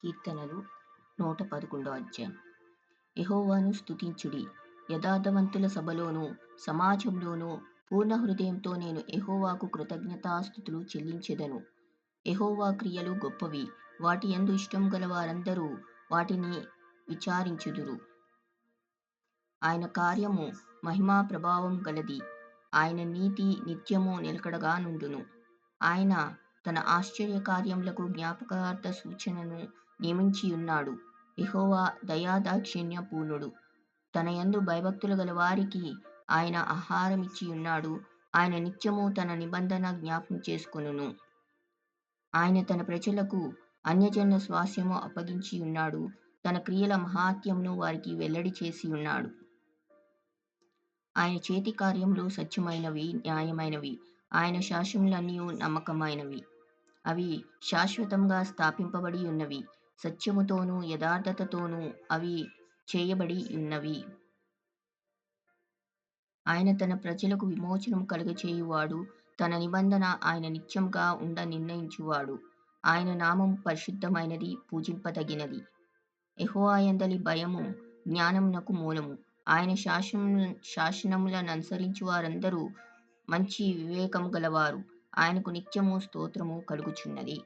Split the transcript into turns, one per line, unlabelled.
కీర్తనలు 111 అధ్యాయం. యెహోవాను స్తుతించుడి. యథార్థవంతుల సభలోను సమాజంలోను పూర్ణ హృదయంతో నేను యెహోవాకు కృతజ్ఞతాస్తుతులు చెల్లించెదను. యెహోవా క్రియలు గొప్పవి, వాటి యందు ఇష్టం గల వారందరూ వాటిని విచారించుదురు. ఆయన కార్యము మహిమా ప్రభావం గలది, ఆయన నీతి నిత్యము నిలకడగా నుండును. ఆయన తన ఆశ్చర్య కార్యములకు జ్ఞాపకార్థ సూచనను నియమించియున్నాడు. యెహోవా దయాదాక్షిణ్య పూర్ణుడు, తన యందు భయభక్తులు గల వారికి ఆయన ఆహారమిచ్చియున్నాడు. ఆయన నిత్యము తన నిబంధన జ్ఞాపకం చేసుకొనును. ఆయన తన ప్రజలకు అన్యజనుల స్వాస్థ్యము అప్పగించియున్నాడు. తన క్రియల మహాత్మ్యమును వారికి వెల్లడి చేసియున్నాడు. ఆయన చేతి కార్యములు సత్యమైనవి, న్యాయమైనవి. ఆయన శాసనములన్నీయు నమ్మకమైనవి. అవి శాశ్వతంగా స్థాపింపబడి ఉన్నవి. సత్యముతోనూ యథార్థతతోనూ అవి చేయబడి ఉన్నవి. ఆయన తన ప్రజలకు విమోచనము కలుగచేయువాడు. తన నిబంధన ఆయన నిత్యముగా ఉండ నిర్ణయించువాడు. ఆయన నామము పరిశుద్ధమైనది, పూజింపదగినది. యెహోవా యందలి భయము జ్ఞానమునకు మూలము. ఆయన శాసనములననుసరించు వారందరూ మంచి వివేకము గలవారు. ఆయనకు నిత్యము స్తోత్రము కలుగుచున్నది.